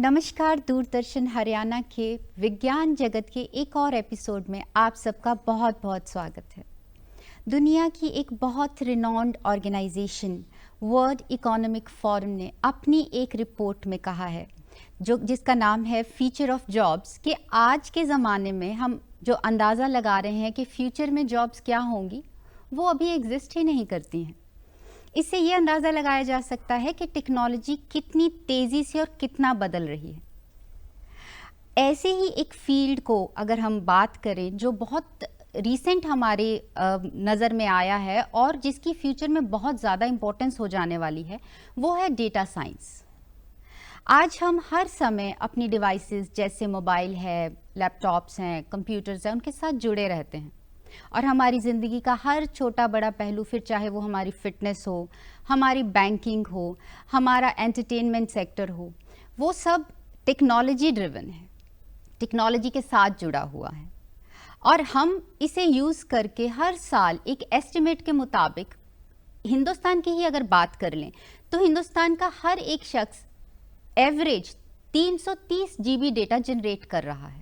नमस्कार। दूरदर्शन हरियाणा के विज्ञान जगत के एक और एपिसोड में आप सबका बहुत बहुत स्वागत है। दुनिया की एक बहुत renowned organisation World Economic Forum ने अपनी एक रिपोर्ट में कहा है जिसका नाम है फ्यूचर ऑफ जॉब्स कि आज के ज़माने में हम जो अंदाज़ा लगा रहे हैं कि फ्यूचर में जॉब्स क्या होंगी वो अभी एग्जिस्ट ही नहीं करती हैं। इससे ये अंदाज़ा लगाया जा सकता है कि टेक्नोलॉजी कितनी तेज़ी से और कितना बदल रही है। ऐसे ही एक फील्ड को अगर हम बात करें जो बहुत रीसेंट हमारे नज़र में आया है और जिसकी फ्यूचर में बहुत ज़्यादा इम्पोर्टेंस हो जाने वाली है, वो है डेटा साइंस। आज हम हर समय अपनी डिवाइसेस जैसे मोबाइल है, लैपटॉप्स हैं, कंप्यूटर्स हैं, उनके साथ जुड़े रहते हैं और हमारी ज़िंदगी का हर छोटा बड़ा पहलू, फिर चाहे वो हमारी फिटनेस हो, हमारी बैंकिंग हो, हमारा एंटरटेनमेंट सेक्टर हो, वो सब टेक्नोलॉजी ड्रिवन है, टेक्नोलॉजी के साथ जुड़ा हुआ है। और हम इसे यूज़ करके हर साल एक एस्टिमेट के मुताबिक हिंदुस्तान की ही अगर बात कर लें तो हिंदुस्तान का हर एक शख्स एवरेज 330 GB डेटा जनरेट कर रहा है।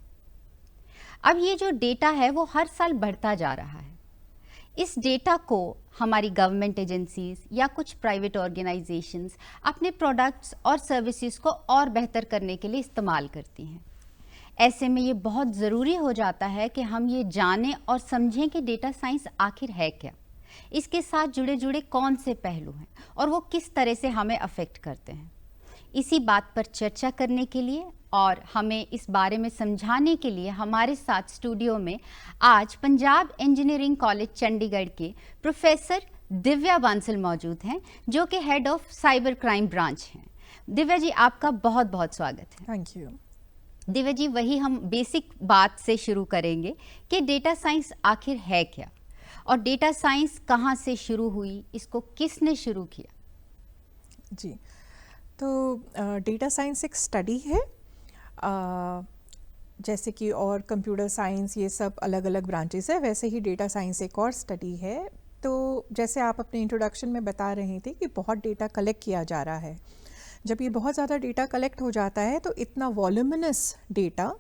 अब ये जो डेटा है वो हर साल बढ़ता जा रहा है। इस डेटा को हमारी गवर्नमेंट एजेंसीज या कुछ प्राइवेट ऑर्गेनाइजेशंस अपने प्रोडक्ट्स और सर्विसेज को और बेहतर करने के लिए इस्तेमाल करती हैं। ऐसे में ये बहुत ज़रूरी हो जाता है कि हम ये जानें और समझें कि डेटा साइंस आखिर है क्या, इसके साथ जुड़े जुड़े कौन से पहलू हैं और वो किस तरह से हमें अफेक्ट करते हैं। इसी बात पर चर्चा करने के लिए और हमें इस बारे में समझाने के लिए हमारे साथ स्टूडियो में आज पंजाब इंजीनियरिंग कॉलेज चंडीगढ़ के प्रोफेसर दिव्या बांसल मौजूद हैं, जो कि head of cyber crime branch हैं। दिव्या जी, आपका बहुत बहुत स्वागत है। Thank you. दिव्या जी, वही हम बेसिक बात से शुरू करेंगे कि डेटा साइंस आखिर है क्या और डेटा साइंस कहाँ से शुरू हुई, इसको किसने शुरू किया? जी, तो डेटा साइंस एक स्टडी है, जैसे कि और कंप्यूटर साइंस ये सब अलग अलग ब्रांचेस है, वैसे ही डेटा साइंस एक और स्टडी है। तो जैसे आप अपने इंट्रोडक्शन में बता रहे थे कि बहुत डेटा कलेक्ट किया जा रहा है। जब ये बहुत ज़्यादा डेटा कलेक्ट हो जाता है तो इतना वॉल्यूमिनस डेटा,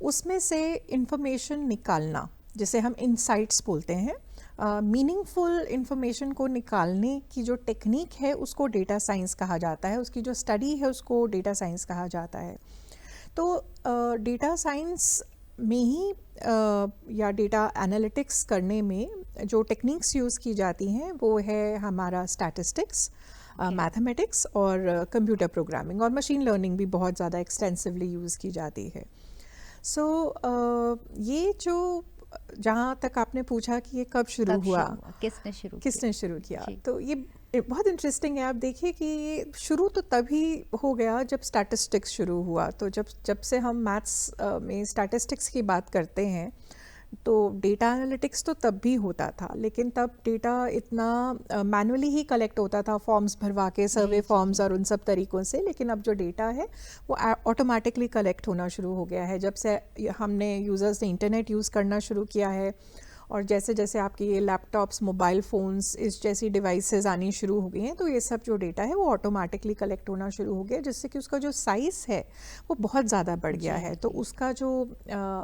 उसमें से इंफॉर्मेशन निकालना, जिसे हम इनसाइट्स बोलते हैं, मीनिंगफुल इंफॉर्मेशन को निकालने की जो टेक्निक है उसको डेटा साइंस कहा जाता है, उसकी जो स्टडी है उसको डेटा साइंस कहा जाता है। तो डेटा साइंस में ही या डेटा एनालिटिक्स करने में जो टेक्निक्स यूज़ की जाती हैं वो है हमारा स्टैटिस्टिक्स, मैथमेटिक्स और कंप्यूटर प्रोग्रामिंग, और मशीन लर्निंग भी बहुत ज़्यादा एक्सटेंसिवली यूज़ की जाती है। सो ये जो जहाँ तक आपने पूछा कि ये कब शुरू हुआ, किसने शुरू किया, तो ये बहुत इंटरेस्टिंग है। आप देखिए कि ये शुरू तो तभी हो गया जब स्टैटिस्टिक्स शुरू हुआ। तो जब से हम मैथ्स में स्टैटिस्टिक्स की बात करते हैं तो डेटा एनालिटिक्स तो तब भी होता था, लेकिन तब डेटा इतना मैनुअली ही कलेक्ट होता था, फॉर्म्स भरवा के, सर्वे फॉर्म्स और उन सब तरीक़ों से। लेकिन अब जो डेटा है वो ऑटोमेटिकली कलेक्ट होना शुरू हो गया है जब से हमने यूज़र्स ने इंटरनेट यूज़ करना शुरू किया है। और जैसे जैसे आपके ये लैपटॉप्स, मोबाइल फ़ोन्स, इस जैसी डिवाइसेस आनी शुरू हो गई हैं, तो ये सब जो डेटा है वो ऑटोमेटिकली कलेक्ट होना शुरू हो गया, जिससे कि उसका जो साइज़ है वो बहुत ज़्यादा बढ़ गया है। तो उसका जो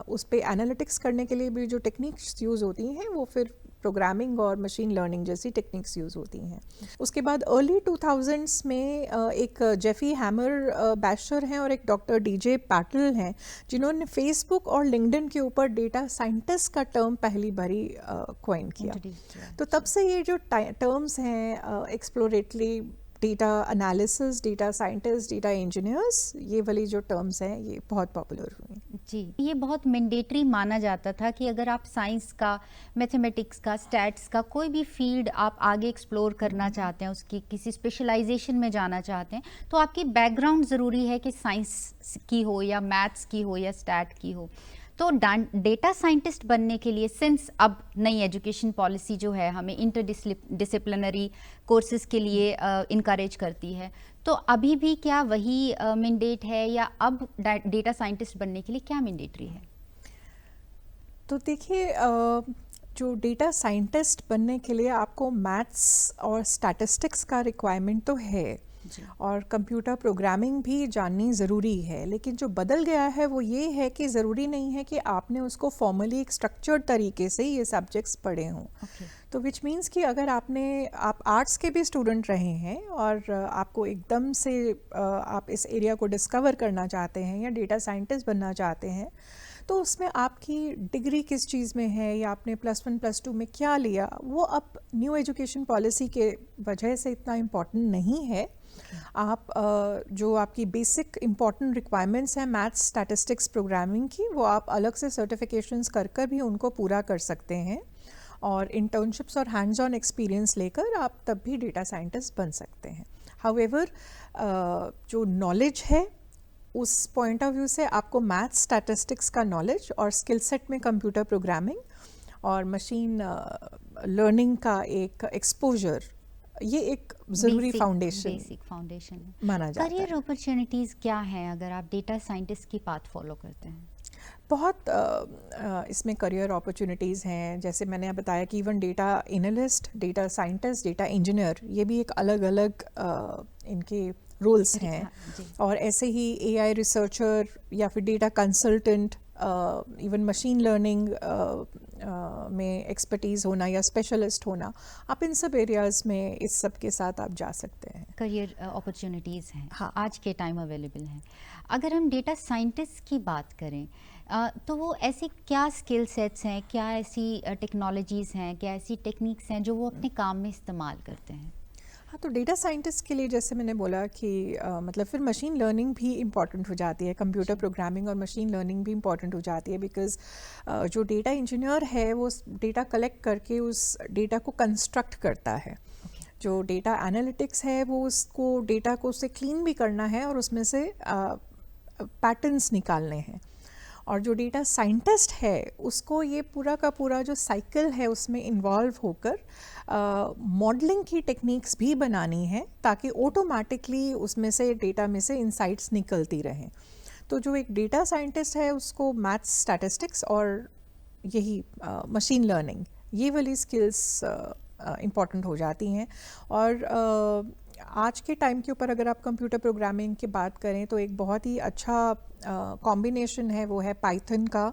उस पे एनालिटिक्स करने के लिए भी जो टेक्निक्स यूज़ होती हैं वो फिर प्रोग्रामिंग और मशीन लर्निंग जैसी टेक्निक्स यूज़ होती हैं। उसके बाद अर्ली 2000s में एक जेफी हैमर बैशर हैं और एक डॉक्टर डीजे पैटल हैं, जिन्होंने फेसबुक और लिंक्डइन के ऊपर डेटा साइंटिस्ट का टर्म पहली बारी कॉइन किया। तो तब से ये जो टर्म्स हैं, exploratory data analysis, data scientist, data engineers, ये वाली जो टर्म्स हैं ये बहुत पॉपुलर हुई जी। ये बहुत मैंडेटरी माना जाता था कि अगर आप साइंस का, मैथमेटिक्स का, स्टैट्स का कोई भी फील्ड आप आगे एक्सप्लोर करना चाहते हैं, उसकी किसी स्पेशलाइजेशन में जाना चाहते हैं, तो आपकी बैकग्राउंड ज़रूरी है कि साइंस की हो या मैथ्स की हो या स्टैट की हो। तो डेटा साइंटिस्ट बनने के लिए, सिंस अब नई एजुकेशन पॉलिसी जो है हमें इंटरडिसिप्लिनरी कोर्सेज के लिए इनकरेज करती है, तो अभी भी क्या वही मैंडेट है या अब डेटा साइंटिस्ट बनने के लिए क्या मैंडेटरी है? तो देखिए, जो डेटा साइंटिस्ट बनने के लिए आपको मैथ्स और स्टैटिस्टिक्स का रिक्वायरमेंट तो है, जी। और कंप्यूटर प्रोग्रामिंग भी जाननी ज़रूरी है, लेकिन जो बदल गया है वो ये है कि ज़रूरी नहीं है कि आपने उसको फॉर्मली एक स्ट्रक्चर्ड तरीके से ये सब्जेक्ट्स पढ़े हों। ओके। तो विच मीन्स कि अगर आप आर्ट्स के भी स्टूडेंट रहे हैं और आपको एकदम से आप इस एरिया को डिस्कवर करना चाहते हैं या डेटा साइंटिस्ट बनना चाहते हैं, तो उसमें आपकी डिग्री किस चीज़ में है या आपने +1 +2 में क्या लिया, वो अब न्यू एजुकेशन पॉलिसी के वजह से इतना इम्पॉर्टेंट नहीं है। आप जो आपकी बेसिक इम्पॉर्टेंट रिक्वायरमेंट्स हैं मैथ्स, स्टैटिस्टिक्स, प्रोग्रामिंग की, वो आप अलग से सर्टिफिकेशंस कर कर भी उनको पूरा कर सकते हैं और इंटर्नशिप्स और हैंड्स ऑन एक्सपीरियंस लेकर आप तब भी डेटा साइंटिस्ट बन सकते हैं। हाउएवर जो नॉलेज है उस पॉइंट ऑफ व्यू से आपको मैथ्स, स्टैटिस्टिक्स का नॉलेज और स्किल सेट में कंप्यूटर प्रोग्रामिंग और मशीन लर्निंग का एक एक्सपोजर, ये एक ज़रूरी बेसिक फाउंडेशन माना जाता है। करियर अपॉर्चुनिटीज़ क्या हैं अगर आप डेटा साइंटिस्ट की पाथ फॉलो करते हैं? बहुत इसमें करियर अपॉर्चुनिटीज़ हैं। जैसे मैंने बताया कि even data analyst, data scientist, data engineer, ये भी एक अलग अलग इनके रोल्स हैं। और ऐसे ही एआई रिसर्चर या फिर data consultant, even machine learning में एक्सपर्टीज़ होना या स्पेशलिस्ट होना, आप इन सब एरियाज़ में इस सब के साथ आप जा सकते हैं। करियर अपॉर्चुनिटीज़ हैं, हाँ, आज के टाइम अवेलेबल हैं। अगर हम डेटा साइंटिस्ट की बात करें तो वो ऐसी क्या स्किल सेट्स हैं, क्या ऐसी टेक्नोलॉजीज़ हैं, क्या ऐसी टेक्निक्स हैं जो वो अपने काम में इस्तेमाल करते हैं? हाँ, तो डेटा साइंटिस्ट के लिए जैसे मैंने बोला कि मतलब फिर मशीन लर्निंग भी इम्पॉर्टेंट हो जाती है, कंप्यूटर प्रोग्रामिंग और मशीन लर्निंग भी इम्पॉर्टेंट हो जाती है, बिकॉज जो डेटा इंजीनियर है वो डेटा कलेक्ट करके उस डेटा को कंस्ट्रक्ट करता है। जो डेटा एनालिटिक्स है वो उसको डेटा को उससे क्लीन भी करना है और उसमें से पैटर्न्स निकालने हैं। और जो डेटा साइंटिस्ट है उसको ये पूरा का पूरा जो साइकिल है उसमें इन्वॉल्व होकर मॉडलिंग की टेक्निक्स भी बनानी है ताकि ऑटोमेटिकली उसमें से डेटा में से इंसाइट्स निकलती रहें। तो जो एक डेटा साइंटिस्ट है उसको मैथ्स, स्टैटिस्टिक्स और यही मशीन लर्निंग, ये वाली स्किल्स इम्पॉर्टेंट हो जाती हैं। और आज के टाइम के ऊपर अगर आप कंप्यूटर प्रोग्रामिंग की बात करें तो एक बहुत ही अच्छा कॉम्बिनेशन है, वो है पाइथन का,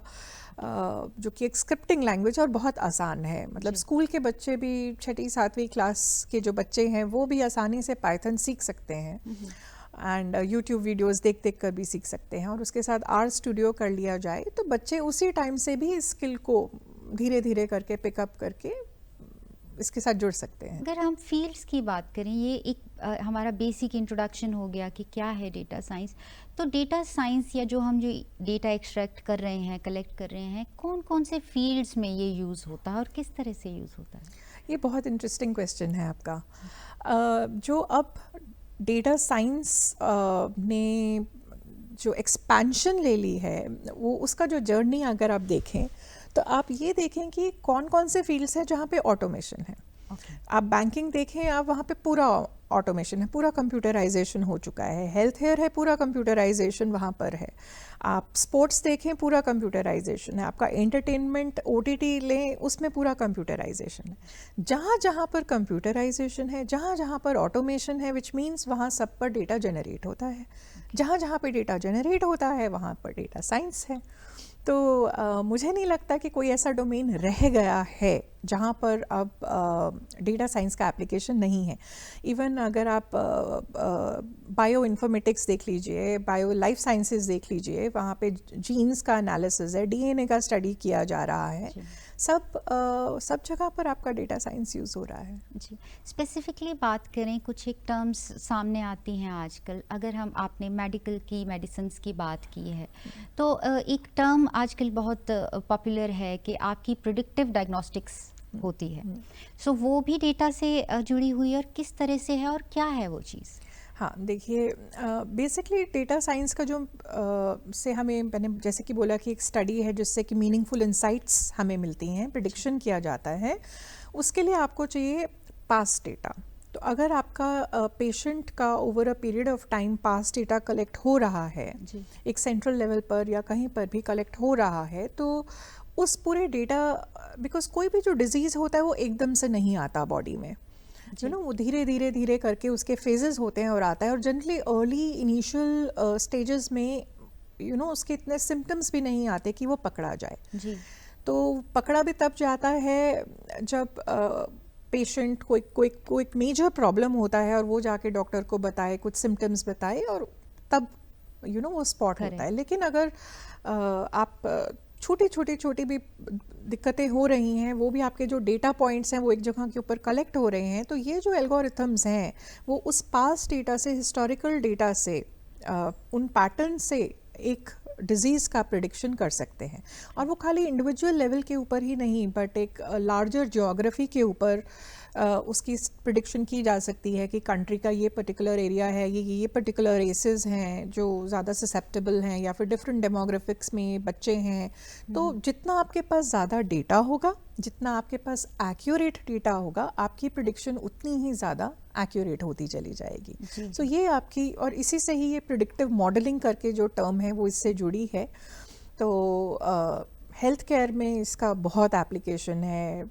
जो कि एक स्क्रिप्टिंग लैंग्वेज और बहुत आसान है। मतलब स्कूल के बच्चे भी, 6ठी 7वीं क्लास के जो बच्चे हैं वो भी आसानी से पाइथन सीख सकते हैं एंड यूट्यूब वीडियोस देख देख कर भी सीख सकते हैं। और उसके साथ आर स्टूडियो कर लिया जाए तो बच्चे उसी टाइम से भी इस स्किल को धीरे धीरे करके पिकअप करके इसके साथ जुड़ सकते हैं। अगर हम फील्ड्स की बात करें, ये एक हमारा बेसिक इंट्रोडक्शन हो गया कि क्या है डेटा साइंस। तो डेटा साइंस या जो हम जो डेटा एक्सट्रैक्ट कर रहे हैं, कलेक्ट कर रहे हैं, कौन कौन से फील्ड्स में ये यूज़ होता है और किस तरह से यूज़ होता है? ये बहुत इंटरेस्टिंग क्वेश्चन है आपका। जो अब डेटा साइंस ने जो एक्सपेंशन ले ली है, वो उसका जो जर्नी अगर आप देखें तो आप ये देखें कि कौन कौन से फील्ड्स हैं जहाँ पे ऑटोमेशन है। आप बैंकिंग देखें, आप वहाँ पे पूरा ऑटोमेशन है, पूरा कंप्यूटराइजेशन हो चुका है। हेल्थ केयर है, पूरा कंप्यूटराइजेशन वहाँ पर है। आप स्पोर्ट्स देखें, पूरा कंप्यूटराइजेशन है। आपका एंटरटेनमेंट OTT लें, उसमें पूरा कंप्यूटराइजेशन है। जहाँ जहाँ पर कंप्यूटराइजेशन है, जहाँ जहाँ पर ऑटोमेशन है, विच मीन्स वहाँ सब पर डेटा जनरेट होता है। जहाँ जहाँ पर डेटा जनरेट होता है वहाँ पर डेटा साइंस है। तो मुझे नहीं लगता कि कोई ऐसा डोमेन रह गया है जहाँ पर अब डेटा साइंस का एप्लीकेशन नहीं है। इवन अगर आप बायो इन्फॉर्मेटिक्स देख लीजिए, बायो लाइफ साइंसेस देख लीजिए, वहाँ पे जीन्स का एनालिसिस है, DNA का स्टडी किया जा रहा है। सब जगह पर आपका डेटा साइंस यूज़ हो रहा है। जी, स्पेसिफिकली बात करें, कुछ एक टर्म्स सामने आती हैं आजकल। अगर हम आपने मेडिकल की, मेडिसिन्स की बात की है, तो एक टर्म आजकल बहुत पॉपुलर है कि आपकी प्रिडिक्टिव डायग्नोस्टिक्स होती है। सो वो भी डेटा से जुड़ी हुई है और किस तरह से है और क्या है वो चीज़? हाँ, देखिए, बेसिकली डेटा साइंस का जो से हमें, मैंने जैसे कि बोला कि एक स्टडी है जिससे कि मीनिंगफुल इंसाइट्स हमें मिलती हैं, प्रिडिक्शन किया जाता है। उसके लिए आपको चाहिए पास्ट डेटा। तो अगर आपका पेशेंट का over a period of time past data collect हो रहा है, एक सेंट्रल लेवल पर या कहीं पर भी कलेक्ट हो रहा है, तो उस पूरे डेटा, बिकॉज कोई भी जो डिजीज़ होता है वो एकदम से नहीं आता बॉडी में। वो धीरे धीरे धीरे करके उसके फेजेस होते हैं और आता है। और जनरली अर्ली इनिशियल स्टेजेस में उसके इतने सिम्टम्स भी नहीं आते कि वो पकड़ा जाए जी। तो पकड़ा भी तब जाता है जब पेशेंट कोई मेजर प्रॉब्लम होता है और वो जाके डॉक्टर को बताए, कुछ सिम्टम्स बताए, और तब वो स्पॉट होता है। लेकिन अगर आप छोटी भी दिक्कतें हो रही हैं, वो भी आपके जो डेटा पॉइंट्स हैं वो एक जगह के ऊपर कलेक्ट हो रहे हैं, तो ये जो एल्गोरिथम्स हैं वो उस पास्ट डेटा से, हिस्टोरिकल डेटा से, उन पैटर्न से एक डिजीज़ का प्रिडिक्शन कर सकते हैं। और वो खाली इंडिविजुअल लेवल के ऊपर ही नहीं, बट एक लार्जर ज्योग्राफी के ऊपर उसकी प्रिडिक्शन की जा सकती है कि कंट्री का ये पर्टिकुलर एरिया है, ये पर्टिकुलर रेसेस हैं जो ज़्यादा ससेप्टेबल हैं, या फिर डिफरेंट डेमोग्राफिक्स में बच्चे हैं। तो जितना आपके पास ज़्यादा डेटा होगा, जितना आपके पास एक्यूरेट डेटा होगा, आपकी प्रिडिक्शन उतनी ही ज़्यादा एक्यूरेट होती चली जाएगी। सो ये आपकी, और इसी से ही ये प्रिडिक्टिव मॉडलिंग करके जो टर्म है वो इससे जुड़ी है। तो हेल्थ केयर में इसका बहुत एप्लीकेशन है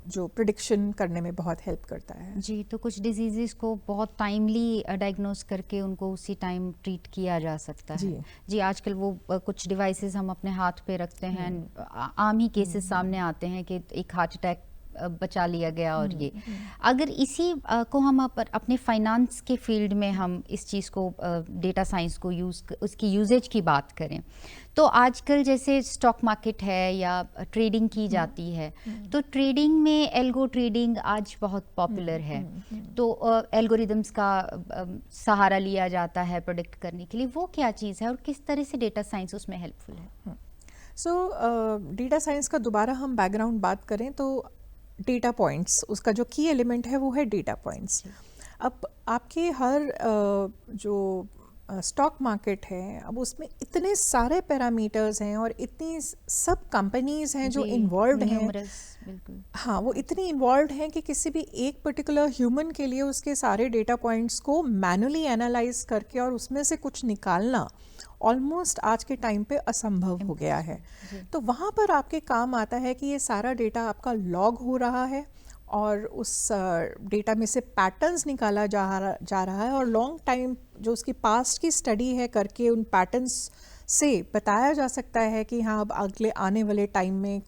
जो प्रिडिक्शन करने में बहुत हेल्प करता है। जी, तो कुछ डिजीज़ेस को बहुत टाइमली डायग्नोस करके उनको उसी टाइम ट्रीट किया जा सकता है। जी, आजकल वो कुछ डिवाइसेस हम अपने हाथ पे रखते हैं, आम ही केसेस सामने आते हैं कि एक हार्ट अटैक बचा लिया गया। और ये अगर इसी को हम अपने फाइनेंस के फील्ड में हम इस चीज़ को, डेटा साइंस को उसकी यूजेज की बात करें, तो आजकल जैसे स्टॉक मार्केट है या ट्रेडिंग की जाती है, तो ट्रेडिंग में एल्गो ट्रेडिंग आज बहुत पॉपुलर है। तो एल्गोरिदम्स का सहारा लिया जाता है प्रोडिक्ट करने के लिए। वो क्या चीज़ है और किस तरह से डेटा साइंस उसमें हेल्पफुल है? डेटा साइंस का दोबारा हम बैकग्राउंड बात करें तो डेटा पॉइंट्स, उसका जो की एलिमेंट है वो है डेटा पॉइंट्स। अब आपके हर जो स्टॉक मार्केट है, अब उसमें इतने सारे पैरामीटर्स हैं और इतनी सब कंपनीज हैं जो इन्वॉल्व हैं। बिल्कुल। हाँ, वो इतनी इन्वॉल्व हैं कि किसी भी एक पर्टिकुलर ह्यूमन के लिए उसके सारे डेटा पॉइंट्स को मैनुअली एनालाइज करके और उसमें से कुछ निकालना ऑलमोस्ट आज के टाइम पे असंभव हो गया है। तो वहाँ पर आपके काम आता है कि ये सारा डेटा आपका लॉग हो रहा है और उस डेटा में से पैटर्न्स निकाला जा रहा है, और लॉन्ग टाइम जो उसकी पास्ट की स्टडी है करके उन पैटर्न्स से बताया जा सकता है कि हाँ, अब अगले आने वाले टाइम में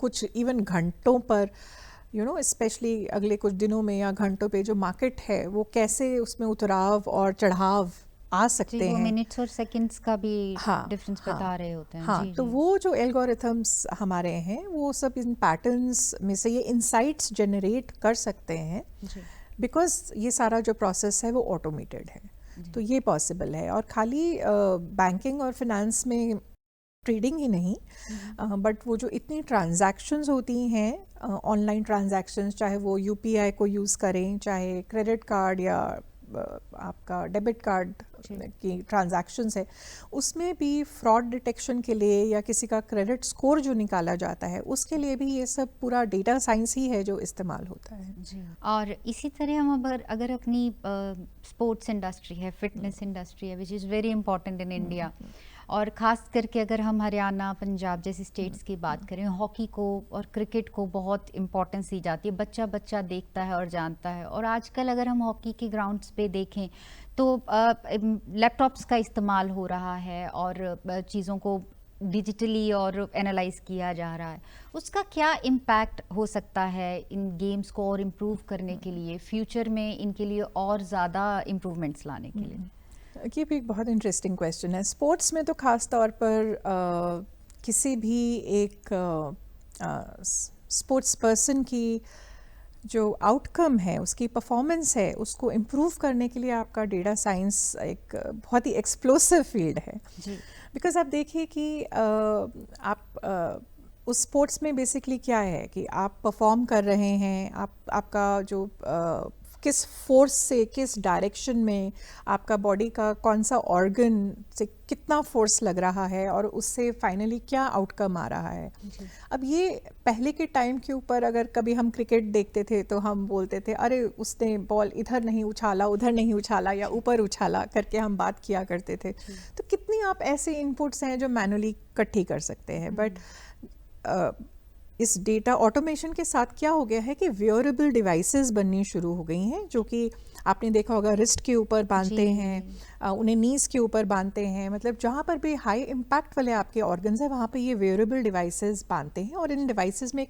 कुछ इवन घंटों पर स्पेशली अगले कुछ दिनों में या घंटों पे जो मार्केट है वो कैसे उसमें उतराव और चढ़ाव आ सकते हैं। मिनट्स और सेकंड्स का भी डिफरेंस बता रहे होते हैं। हाँ, तो वो जो एल्गोरिथम्स हमारे हैं वो सब इन पैटर्न्स में से ये इंसाइट्स जनरेट कर सकते हैं, बिकॉज ये सारा जो प्रोसेस है वो ऑटोमेटेड है। तो ये पॉसिबल है। और खाली बैंकिंग और फिनेंस में ट्रेडिंग ही नहीं, बट वो जो इतनी ट्रांजैक्शंस होती हैं, ऑनलाइन ट्रांजैक्शंस, चाहे वो यूपीआई को यूज़ करें, चाहे क्रेडिट कार्ड या आपका डेबिट कार्ड की ट्रांजैक्शंस है, उसमें भी फ्रॉड डिटेक्शन के लिए या किसी का क्रेडिट स्कोर जो निकाला जाता है उसके लिए भी ये सब पूरा डेटा साइंस ही है जो इस्तेमाल होता है। जी। और इसी तरह हम अगर अपनी स्पोर्ट्स इंडस्ट्री है, फिटनेस इंडस्ट्री है, which is very important in India, और ख़ास करके अगर हम हरियाणा, पंजाब जैसी स्टेट्स की बात करें, हॉकी को और क्रिकेट को बहुत इम्पोर्टेंस दी जाती है। बच्चा बच्चा देखता है और जानता है। और आजकल अगर हम हॉकी के ग्राउंड्स पे देखें तो लैपटॉप्स का इस्तेमाल हो रहा है और चीज़ों को डिजिटली और एनालाइज किया जा रहा है। उसका क्या इम्पैक्ट हो सकता है इन गेम्स को और इम्प्रूव करने के लिए, फ्यूचर में इनके लिए और ज़्यादा इम्प्रूवमेंट्स लाने के लिए? ये भी एक बहुत इंटरेस्टिंग क्वेश्चन है। स्पोर्ट्स में तो ख़ास तौर पर किसी भी एक स्पोर्ट्स पर्सन की जो आउटकम है, उसकी परफॉर्मेंस है, उसको इम्प्रूव करने के लिए आपका डेटा साइंस एक बहुत ही एक्सप्लोसिव फील्ड है। बिकॉज आप देखिए कि आप उस स्पोर्ट्स में बेसिकली क्या है कि आप परफॉर्म कर रहे हैं, आपका जो किस फोर्स से, किस डायरेक्शन में आपका बॉडी का कौन सा ऑर्गन से कितना फोर्स लग रहा है और उससे फाइनली क्या आउटकम आ रहा है। अब ये पहले के टाइम के ऊपर अगर कभी हम क्रिकेट देखते थे तो हम बोलते थे अरे उसने बॉल इधर नहीं उछाला, उधर नहीं उछाला या ऊपर उछाला करके हम बात किया करते थे। तो कितनी आप ऐसे इनपुट्स हैं जो मैनुअली इकट्ठी कर सकते हैं। बट इस डेटा ऑटोमेशन के साथ क्या हो गया है कि वेयरेबल डिवाइसेस बननी शुरू हो गई हैं, जो कि आपने देखा होगा रिस्ट के ऊपर बांधते हैं, उन्हें नीज के ऊपर बांधते हैं, मतलब जहाँ पर भी हाई इम्पैक्ट वाले आपके ऑर्गन्स हैं वहाँ पे ये वेयरेबल डिवाइसेस बांधते हैं। और इन डिवाइसेस में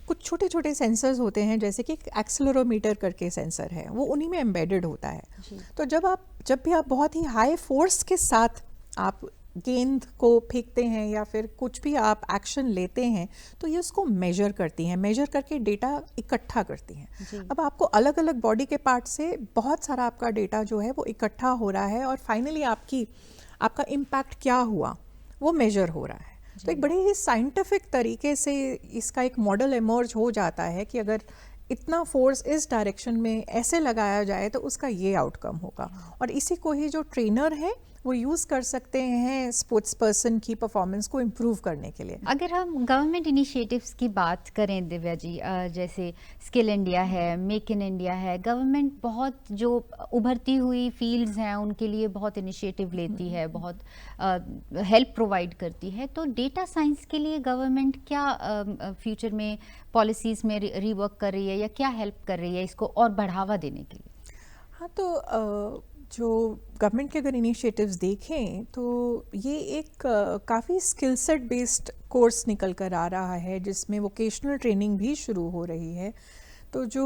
कुछ छोटे छोटे सेंसर्स होते हैं, जैसे कि एक्सेलरोमीटर करके सेंसर है, वो उन्हीं में एम्बेडेड होता है। तो जब भी आप बहुत ही हाई फोर्स के साथ आप गेंद को फेंकते हैं या फिर कुछ भी आप एक्शन लेते हैं, तो ये उसको मेजर करती हैं, मेजर करके डेटा इकट्ठा करती हैं। अब आपको अलग अलग बॉडी के पार्ट से बहुत सारा आपका डेटा जो है वो इकट्ठा हो रहा है, और फाइनली आपका इम्पैक्ट क्या हुआ वो मेजर हो रहा है। तो एक बड़े ही साइंटिफिक तरीके से इसका एक मॉडल इमर्ज हो जाता है कि अगर इतना फोर्स इस डायरेक्शन में ऐसे लगाया जाए तो उसका ये आउटकम होगा, और इसी को ही जो ट्रेनर है वो यूज़ कर सकते हैं स्पोर्ट्स पर्सन की परफॉर्मेंस को इम्प्रूव करने के लिए। अगर हम गवर्नमेंट इनिशिएटिव्स की बात करें दिव्या जी, जैसे स्किल इंडिया है, मेक इन इंडिया है, गवर्नमेंट बहुत जो उभरती हुई फील्ड्स हैं उनके लिए बहुत इनिशिएटिव लेती है, बहुत हेल्प प्रोवाइड करती है। तो डेटा साइंस के लिए गवर्नमेंट क्या फ्यूचर में पॉलिसीज़ में रीवर्क कर रही है या क्या हेल्प कर रही है इसको और बढ़ावा देने के लिए? हाँ, तो जो गवर्नमेंट के अगर इनिशिएटिव्स देखें तो ये एक काफ़ी स्किल सेट बेस्ड कोर्स निकल कर आ रहा है, जिसमें वोकेशनल ट्रेनिंग भी शुरू हो रही है। तो जो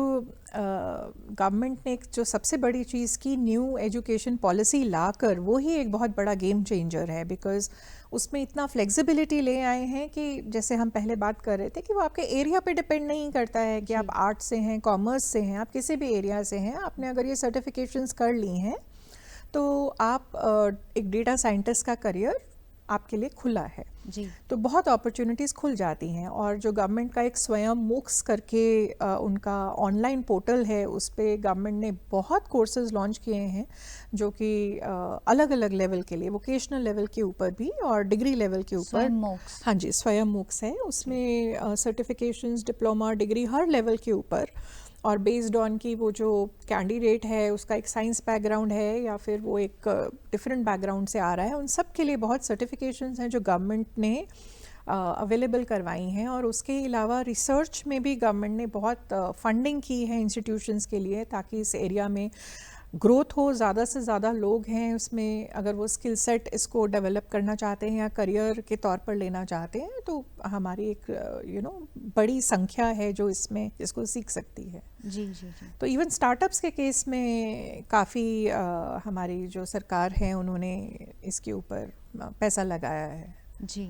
गवर्नमेंट ने जो सबसे बड़ी चीज़ की न्यू एजुकेशन पॉलिसी लाकर, वो ही एक बहुत बड़ा गेम चेंजर है, बिकॉज़ उसमें इतना फ्लेक्सिबिलिटी ले आए हैं कि जैसे हम पहले बात कर रहे थे कि वो आपके एरिया पे डिपेंड नहीं करता है कि आप आर्ट से हैं, कॉमर्स से हैं, आप किसी भी एरिया से हैं, आपने अगर ये सर्टिफिकेशंस कर ली हैं तो आप एक डेटा साइंटिस्ट का करियर आपके लिए खुला है जी। तो बहुत अपॉर्चुनिटीज़ खुल जाती हैं। और जो गवर्नमेंट का एक स्वयं मूक्स करके उनका ऑनलाइन पोर्टल है, उस पे गवर्नमेंट ने बहुत कोर्सेज लॉन्च किए हैं जो कि अलग अलग लेवल के लिए, वोकेशनल लेवल के ऊपर भी और डिग्री लेवल के ऊपर। हाँ जी, स्वयं मूक्स है, उसमें सर्टिफिकेशंस, डिप्लोमा, डिग्री हर लेवल के ऊपर, और बेस्ड ऑन की वो जो कैंडिडेट है उसका एक साइंस बैकग्राउंड है या फिर वो एक डिफरेंट बैकग्राउंड से आ रहा है, उन सब के लिए बहुत सर्टिफिकेशंस हैं जो गवर्नमेंट ने अवेलेबल करवाई हैं। और उसके अलावा रिसर्च में भी गवर्नमेंट ने बहुत फंडिंग की है इंस्टीट्यूशंस के लिए, ताकि इस एरिया में ग्रोथ हो, ज़्यादा से ज़्यादा लोग हैं उसमें, अगर वो स्किल सेट इसको डेवलप करना चाहते हैं या करियर के तौर पर लेना चाहते हैं, तो हमारी एक बड़ी संख्या है जो इसको सीख सकती है। जी जी जी। तो इवन स्टार्टअप्स के केस में काफ़ी हमारी जो सरकार है उन्होंने इसके ऊपर पैसा लगाया है। जी,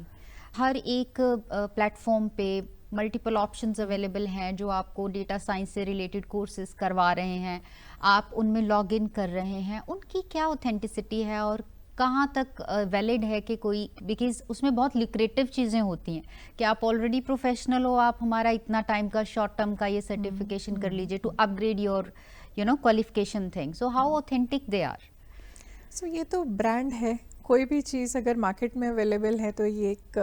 हर एक प्लेटफॉर्म पे मल्टीपल ऑप्शंस अवेलेबल हैं जो आपको डेटा साइंस से रिलेटेड कोर्सेज करवा रहे हैं, आप उनमें लॉग इन कर रहे हैं, उनकी क्या ऑथेंटिसिटी है और कहाँ तक वैलिड है कि कोई, बिकॉज उसमें बहुत लिक्रेटिव चीज़ें होती हैं कि आप ऑलरेडी प्रोफेशनल हो, आप हमारा इतना टाइम का शॉर्ट टर्म का ये सर्टिफिकेशन कर लीजिए to upgrade your qualification thing, so how authentic they are? So ये तो ब्रांड है, कोई भी चीज़ अगर मार्केट में अवेलेबल है तो ये एक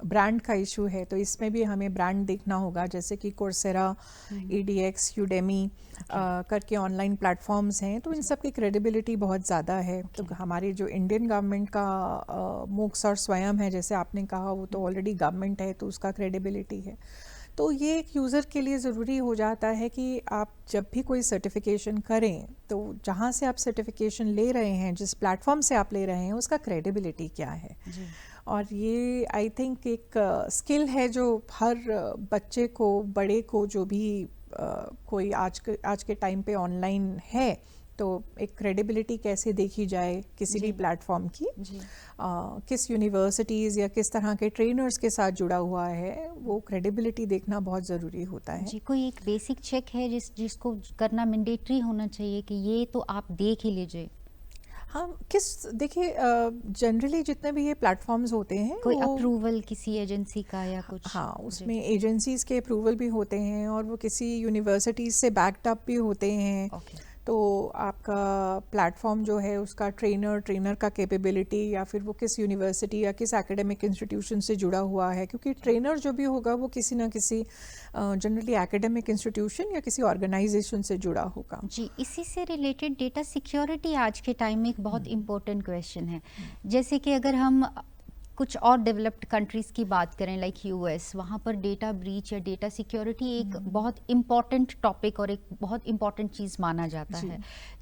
ब्रांड का इशू है, तो इसमें भी हमें ब्रांड देखना होगा। जैसे कि कोर्सेरा, EDX, यूडेमी करके ऑनलाइन प्लेटफॉर्म्स हैं, तो इन सब की क्रेडिबिलिटी बहुत ज़्यादा है। तो हमारी जो इंडियन गवर्नमेंट का मूक्स और स्वयं है, जैसे आपने कहा, वो तो ऑलरेडी गवर्नमेंट है तो उसका क्रेडिबिलिटी है। तो ये एक यूज़र के लिए ज़रूरी हो जाता है कि आप जब भी कोई सर्टिफिकेशन करें तो जहाँ से आप सर्टिफिकेशन ले रहे हैं, जिस प्लेटफॉर्म से आप ले रहे हैं, उसका क्रेडिबिलिटी क्या है। और ये आई थिंक एक स्किल है जो हर बच्चे को, बड़े को, जो भी कोई आज के टाइम पे ऑनलाइन है, तो एक क्रेडिबिलिटी कैसे देखी जाए किसी भी प्लेटफॉर्म की, किस यूनिवर्सिटीज़ या किस तरह के ट्रेनर्स के साथ जुड़ा हुआ है, वो क्रेडिबिलिटी देखना बहुत ज़रूरी होता है। जी, कोई एक बेसिक चेक है जिसको करना मैंडेटरी होना चाहिए कि ये तो आप देख ही लीजिए? हाँ, देखिए जनरली जितने भी ये प्लेटफॉर्म्स होते हैं, कोई अप्रूवल किसी एजेंसी का या कुछ? हाँ, उसमें एजेंसीज़ के अप्रूवल भी होते हैं और वो किसी यूनिवर्सिटीज़ से बैक्ड अप भी होते हैं। तो आपका प्लेटफॉर्म जो है उसका ट्रेनर का कैपेबिलिटी, या फिर वो किस यूनिवर्सिटी या किस एकेडमिक इंस्टीट्यूशन से जुड़ा हुआ है, क्योंकि ट्रेनर जो भी होगा वो किसी ना किसी जनरली एकेडमिक इंस्टीट्यूशन या किसी ऑर्गेनाइजेशन से जुड़ा होगा। जी, इसी से रिलेटेड डेटा सिक्योरिटी आज के टाइम में एक बहुत इम्पोर्टेंट क्वेश्चन है। जैसे कि अगर हम कुछ और डेवलप्ड कंट्रीज़ की बात करें लाइक यूएस, वहाँ पर डेटा ब्रीच या डेटा सिक्योरिटी एक बहुत इम्पॉर्टेंट टॉपिक और एक बहुत इम्पॉर्टेंट चीज़ माना जाता जी। है।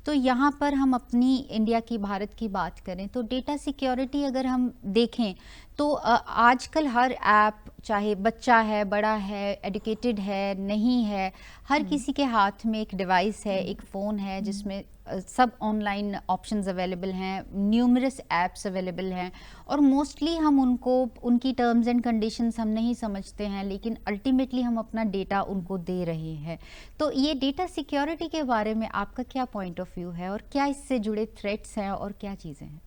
तो यहाँ पर हम अपनी इंडिया की, भारत की बात करें तो डेटा सिक्योरिटी अगर हम देखें तो आजकल हर ऐप, चाहे बच्चा है, बड़ा है, एजुकेटेड है, नहीं है, हर किसी के हाथ में एक डिवाइस है, एक फ़ोन है जिसमें सब ऑनलाइन ऑप्शंस अवेलेबल हैं, न्यूमरस ऐप्स अवेलेबल हैं और मोस्टली हम उनको, उनकी टर्म्स एंड कंडीशंस हम नहीं समझते हैं, लेकिन अल्टीमेटली हम अपना डेटा उनको दे रहे हैं। तो ये डेटा सिक्योरिटी के बारे में आपका क्या पॉइंट ऑफ व्यू है और क्या इससे जुड़े थ्रेट्स हैं और क्या चीज़ें हैं?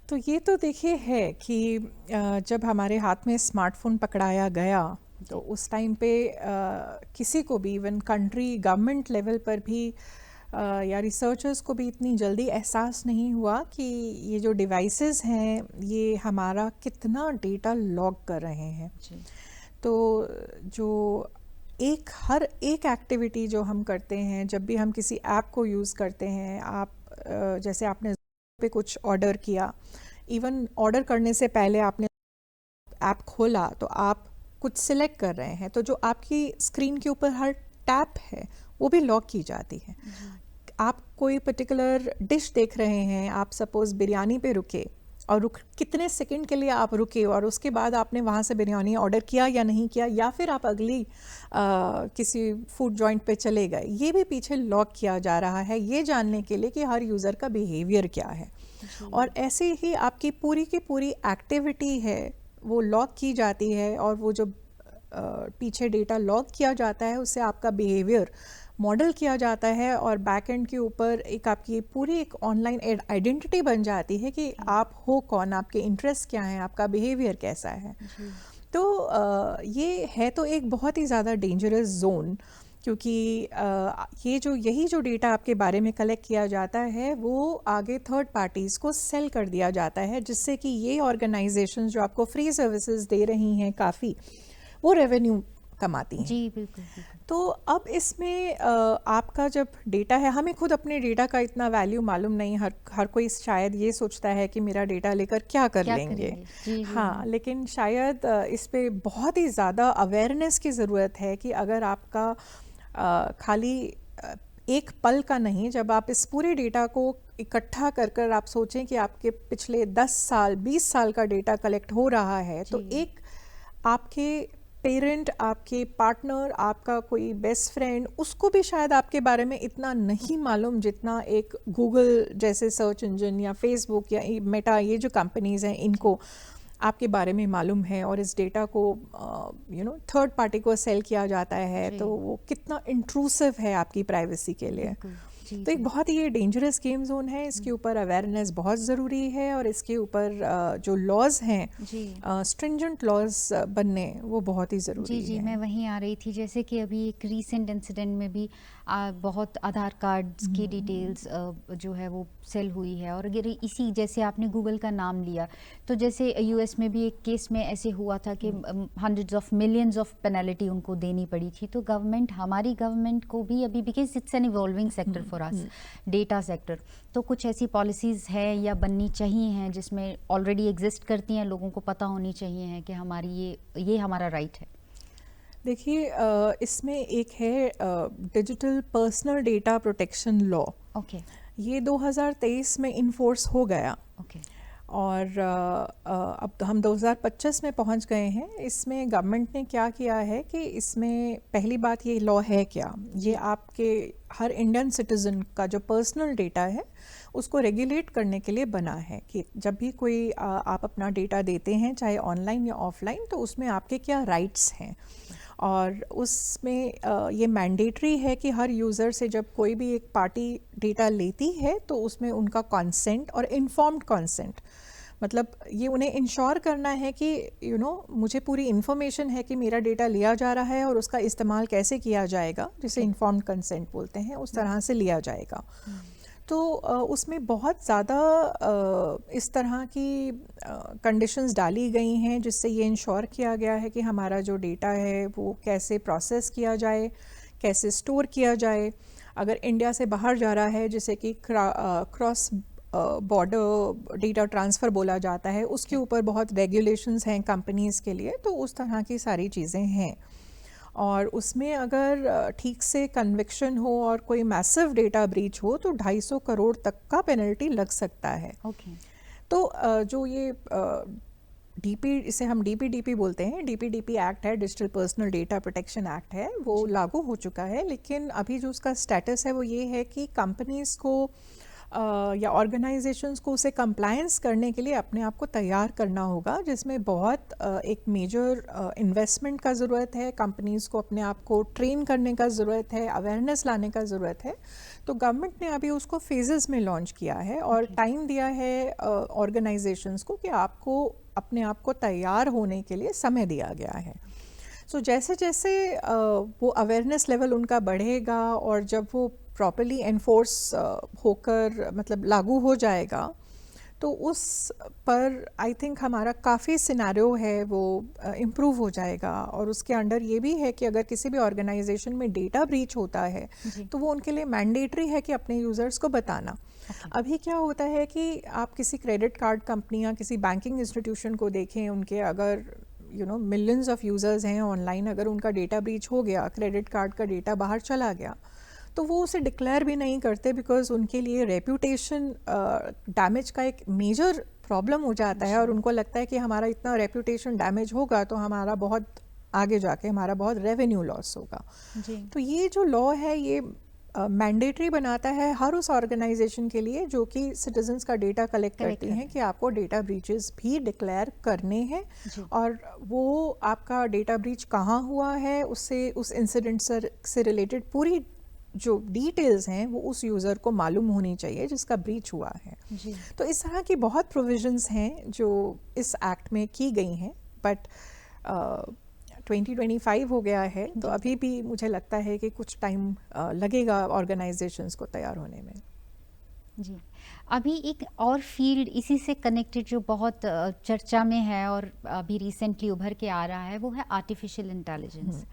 तो ये तो देखिए है कि जब हमारे हाथ में स्मार्टफोन पकड़ाया गया तो उस टाइम पे किसी को भी, इवन कंट्री गवर्नमेंट लेवल पर भी या रिसर्चर्स को भी इतनी जल्दी एहसास नहीं हुआ कि ये जो डिवाइसेस हैं ये हमारा कितना डेटा लॉग कर रहे हैं। तो जो हर एक एक्टिविटी जो हम करते हैं, जब भी हम किसी ऐप को यूज़ करते हैं, आप जैसे आपने पे कुछ ऑर्डर किया, इवन ऑर्डर करने से पहले आपने ऐप खोला तो आप कुछ सिलेक्ट कर रहे हैं, तो जो आपकी स्क्रीन के ऊपर हर टैप है वो भी लॉक की जाती है। आप कोई पर्टिकुलर डिश देख रहे हैं, आप सपोज बिरयानी पे रुके और कितने सेकंड के लिए आप रुके और उसके बाद आपने वहाँ से बिरयानी ऑर्डर किया या नहीं किया, या फिर आप अगली किसी फूड जॉइंट पे चले गए, ये भी पीछे लॉक किया जा रहा है, ये जानने के लिए कि हर यूज़र का बिहेवियर क्या है। और ऐसे ही आपकी पूरी की पूरी एक्टिविटी है वो लॉक की जाती है, और वो जो पीछे डेटा लॉक किया जाता है उससे आपका बिहेवियर मॉडल किया जाता है और बैक एंड के ऊपर एक आपकी पूरी एक ऑनलाइन आइडेंटिटी बन जाती है कि आप हो कौन, आपके इंटरेस्ट क्या हैं, आपका बिहेवियर कैसा है। तो ये है तो एक बहुत ही ज़्यादा डेंजरस जोन, क्योंकि यही जो डेटा आपके बारे में कलेक्ट किया जाता है वो आगे थर्ड पार्टीज़ को सेल कर दिया जाता है, जिससे कि ये ऑर्गेनाइजेशंस जो आपको फ्री सर्विसेज दे रही हैं काफ़ी, वो रेवेन्यू कमाती हैं। जी बिल्कुल, बिल्कुल। तो अब इसमें आपका जब डेटा है, हमें खुद अपने डेटा का इतना वैल्यू मालूम नहीं, हर कोई शायद ये सोचता है कि मेरा डेटा लेकर क्या कर लेंगे। जी, हाँ, लेकिन शायद इस पे बहुत ही ज़्यादा अवेयरनेस की ज़रूरत है कि अगर आपका खाली एक पल का नहीं, जब आप इस पूरे डेटा को इकट्ठा कर आप सोचें कि आपके पिछले 10 साल 20 साल का डेटा कलेक्ट हो रहा है, तो एक आपके पेरेंट, आपके पार्टनर, आपका कोई बेस्ट फ्रेंड, उसको भी शायद आपके बारे में इतना नहीं मालूम जितना एक गूगल जैसे सर्च इंजन या फेसबुक या मेटा, ये जो कंपनीज़ हैं, इनको आपके बारे में मालूम है और इस डेटा को थर्ड पार्टी को सेल किया जाता है, तो वो कितना इंट्रूसिव है आपकी प्राइवेसी के लिए। तो एक बहुत ही ये डेंजरस गेम जोन है, इसके ऊपर अवेयरनेस बहुत ज़रूरी है और इसके ऊपर जो लॉज हैं, स्ट्रिंजेंट लॉज बनने, वो बहुत ही ज़रूरी है। जी, मैं वहीं आ रही थी, जैसे कि अभी एक रीसेंट इंसिडेंट में भी बहुत आधार कार्ड्स की डिटेल्स जो है वो सेल हुई है, और अगर इसी, जैसे आपने गूगल का नाम लिया, तो जैसे यूएस में भी एक केस में ऐसे हुआ था कि hundreds of millions of penalty उनको देनी पड़ी थी। तो गवर्नमेंट, हमारी गवर्नमेंट को भी अभी, because it's an evolving sector for us, data sector, तो कुछ ऐसी पॉलिसीज़ हैं या बननी चाहिए हैं जिसमें ऑलरेडी एग्जिस्ट करती हैं, लोगों को पता होनी चाहिए है कि हमारी ये हमारा राइट है। देखिए, इसमें एक है digital personal data protection law. Okay. ये 2023 में इन्फोर्स हो गया। ओके। और अब हम 2025 में पहुंच गए हैं। इसमें गवर्नमेंट ने क्या किया है कि इसमें पहली बात, ये लॉ है क्या, ये आपके हर इंडियन सिटीज़न का जो पर्सनल डेटा है उसको रेगुलेट करने के लिए बना है कि जब भी कोई आप अपना डेटा देते हैं, चाहे ऑनलाइन या ऑफलाइन, तो उसमें आपके क्या राइट्स हैं। और उसमें ये मैंडेटरी है कि हर यूज़र से जब कोई भी एक पार्टी डेटा लेती है तो उसमें उनका कंसेंट और इन्फॉर्म्ड कंसेंट, मतलब ये उन्हें इंश्योर करना है कि मुझे पूरी इन्फॉर्मेशन है कि मेरा डेटा लिया जा रहा है और उसका इस्तेमाल कैसे किया जाएगा, जिसे इन्फॉर्म्ड कंसेंट बोलते हैं, उस तरह से लिया जाएगा। तो उसमें बहुत ज़्यादा इस तरह की कंडीशंस डाली गई हैं जिससे ये इंश्योर किया गया है कि हमारा जो डेटा है वो कैसे प्रोसेस किया जाए, कैसे स्टोर किया जाए। अगर इंडिया से बाहर जा रहा है, जैसे कि क्रॉस बॉर्डर डेटा ट्रांसफ़र बोला जाता है, उसके ऊपर बहुत रेगुलेशंस हैं कंपनीज़ के लिए, तो उस तरह की सारी चीज़ें हैं। और उसमें अगर ठीक से कन्विक्शन हो और कोई मैसिव डेटा ब्रीच हो तो 250 करोड़ तक का पेनल्टी लग सकता है। ओके। तो जो ये डीपी, इसे हम डीपीडीपी बोलते हैं, डीपीडीपी एक्ट है, digital personal data protection act है, वो लागू हो चुका है। लेकिन अभी जो उसका स्टेटस है वो ये है कि कंपनीज़ को या ऑर्गेनाइजेशंस को उसे कंप्लायंस करने के लिए अपने आप को तैयार करना होगा, जिसमें बहुत एक मेजर इन्वेस्टमेंट का ज़रूरत है। कंपनीज़ को अपने आप को ट्रेन करने का ज़रूरत है, अवेयरनेस लाने का ज़रूरत है। तो गवर्नमेंट ने अभी उसको फेजेस में लॉन्च किया है और टाइम दिया है ऑर्गेनाइजेशंस को कि आपको अपने आप को तैयार होने के लिए समय दिया गया है। सो जैसे जैसे वो अवेयरनेस लेवल उनका बढ़ेगा और जब वो प्रॉपर्ली एनफोर्स होकर मतलब लागू हो जाएगा, तो उस पर आई थिंक हमारा काफ़ी सिनेरियो है वो इम्प्रूव हो जाएगा। और उसके अंडर ये भी है कि अगर किसी भी ऑर्गेनाइजेशन में डेटा ब्रीच होता है तो वो उनके लिए मैंडेटरी है कि अपने यूज़र्स को बताना। अभी क्या होता है कि आप किसी क्रेडिट कार्ड कंपनी या किसी बैंकिंग इंस्टीट्यूशन को देखें, उनके अगर मिलियंस ऑफ यूज़र्स हैं ऑनलाइन, अगर उनका डेटा ब्रीच हो गया, क्रेडिट कार्ड का डेटा बाहर चला गया, तो वो उसे डिक्लेयर भी नहीं करते, बिकॉज उनके लिए रेप्यूटेशन डैमेज का एक मेजर प्रॉब्लम हो जाता है। और उनको लगता है कि हमारा इतना रेप्यूटेशन डैमेज होगा तो हमारा बहुत आगे जाके हमारा बहुत रेवेन्यू लॉस होगा। तो ये जो लॉ है ये मैंडेटरी बनाता है हर उस ऑर्गेनाइजेशन के लिए जो कि सिटीजन्स का डेटा कलेक्ट करती हैं कि आपको डेटा ब्रीचेस भी डिक्लेयर करने हैं। और वो आपका डेटा ब्रीच कहाँ हुआ है, उससे उस इंसिडेंट से रिलेटेड पूरी जो डिटेल्स हैं वो उस यूज़र को मालूम होनी चाहिए जिसका ब्रीच हुआ है। तो इस तरह की बहुत प्रोविजंस हैं जो इस एक्ट में की गई हैं। बट 2025 हो गया है, तो अभी भी मुझे लगता है कि कुछ टाइम लगेगा ऑर्गेनाइजेशंस को तैयार होने में। जी, अभी एक और फील्ड इसी से कनेक्टेड जो बहुत चर्चा में है और अभी रिसेंटली उभर के आ रहा है, वो है आर्टिफिशियल इंटेलिजेंस।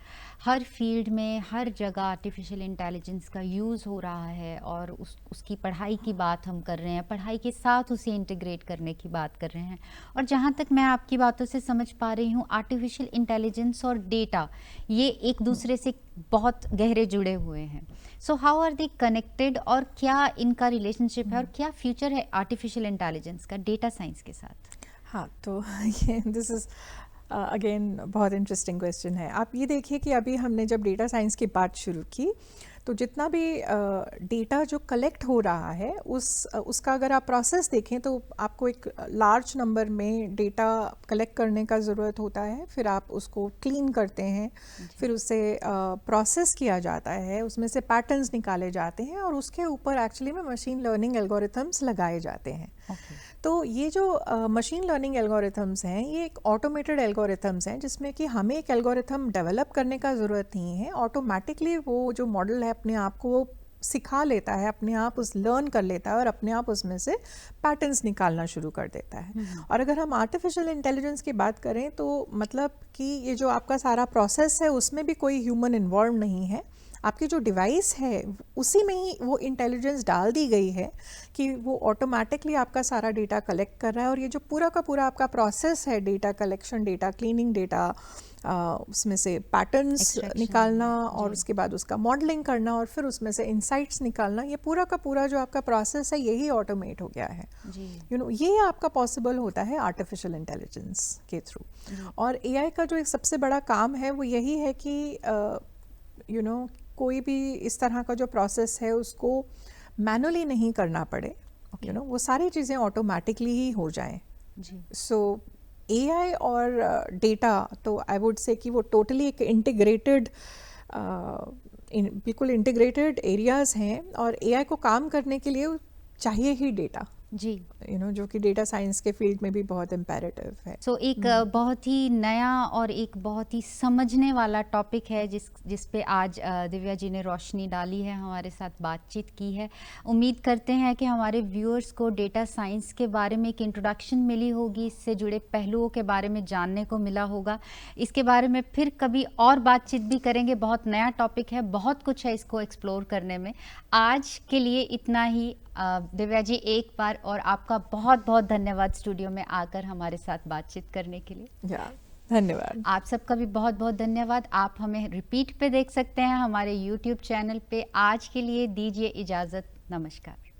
हर फील्ड में हर जगह आर्टिफिशियल इंटेलिजेंस का यूज़ हो रहा है और उसकी पढ़ाई की बात हम कर रहे हैं, पढ़ाई के साथ उसे इंटीग्रेट करने की बात कर रहे हैं। और जहाँ तक मैं आपकी बातों से समझ पा रही हूँ, आर्टिफिशियल इंटेलिजेंस और डेटा ये एक दूसरे से बहुत गहरे जुड़े हुए हैं। So how are they connected और क्या इनका रिलेशनशिप है और क्या फ्यूचर है आर्टिफिशियल इंटेलिजेंस का डेटा साइंस के साथ? हाँ, तो ये दिस इज़ अगेन बहुत इंटरेस्टिंग क्वेश्चन है। आप ये देखिए कि अभी हमने जब डेटा साइंस की बात शुरू की तो जितना भी डेटा जो कलेक्ट हो रहा है उसका अगर आप प्रोसेस देखें तो आपको एक लार्ज नंबर में डेटा कलेक्ट करने का ज़रूरत होता है। फिर आप उसको क्लीन करते हैं, फिर उसे प्रोसेस किया जाता है, उसमें से पैटर्न्स निकाले जाते हैं और उसके ऊपर एक्चुअली में मशीन लर्निंग एल्गोरिथम्स लगाए जाते हैं। तो ये जो मशीन लर्निंग एल्गोरिथम्स हैं ये एक ऑटोमेटेड एल्गोरिथम्स हैं जिसमें कि हमें एक एल्गोरिथम डेवलप करने का ज़रूरत नहीं है। ऑटोमेटिकली वो जो मॉडल है अपने आप को सिखा लेता है, अपने आप उस लर्न कर लेता है और अपने आप उसमें से पैटर्न्स निकालना शुरू कर देता है। और अगर हम आर्टिफिशियल इंटेलिजेंस की बात करें तो मतलब कि ये जो आपका सारा प्रोसेस है उसमें भी कोई ह्यूमन इन्वॉल्व नहीं है। आपकी जो डिवाइस है उसी में ही वो इंटेलिजेंस डाल दी गई है कि वो ऑटोमेटिकली आपका सारा डेटा कलेक्ट कर रहा है। और ये जो पूरा का पूरा आपका प्रोसेस है, data collection, data cleaning, data उसमें से पैटर्न्स निकालना और उसके बाद उसका मॉडलिंग करना और फिर उसमें से इंसाइट्स निकालना, ये पूरा का पूरा जो आपका प्रोसेस है यही ऑटोमेट हो गया है। ये आपका पॉसिबल होता है आर्टिफिशियल इंटेलिजेंस के थ्रू। और एआई का जो एक सबसे बड़ा काम है वो यही है कि कोई भी इस तरह का जो प्रोसेस है उसको मैनुअली नहीं करना पड़े। वो सारी चीज़ें ऑटोमेटिकली ही हो जाएं। सो एआई और डेटा तो आई वुड से कि वो टोटली एक इंटीग्रेटेड बिल्कुल इंटीग्रेटेड एरियाज़ हैं और एआई को काम करने के लिए चाहिए ही डेटा जी, जो कि डेटा साइंस के फील्ड में भी बहुत इम्पेरेटिव है। सो एक बहुत ही नया और एक बहुत ही समझने वाला टॉपिक है जिस पे आज दिव्या जी ने रोशनी डाली है, हमारे साथ बातचीत की है। उम्मीद करते हैं कि हमारे व्यूअर्स को डेटा साइंस के बारे में एक इंट्रोडक्शन मिली होगी, इससे जुड़े पहलुओं के बारे में जानने को मिला होगा। इसके बारे में फिर कभी और बातचीत भी करेंगे, बहुत नया टॉपिक है, बहुत कुछ है इसको एक्सप्लोर करने में। आज के लिए इतना ही। दिव्या जी, एक बार और आपका बहुत बहुत धन्यवाद स्टूडियो में आकर हमारे साथ बातचीत करने के लिए। धन्यवाद। आप सबका भी बहुत बहुत धन्यवाद। आप हमें रिपीट पे देख सकते हैं हमारे YouTube चैनल पे। आज के लिए दीजिए इजाज़त, नमस्कार।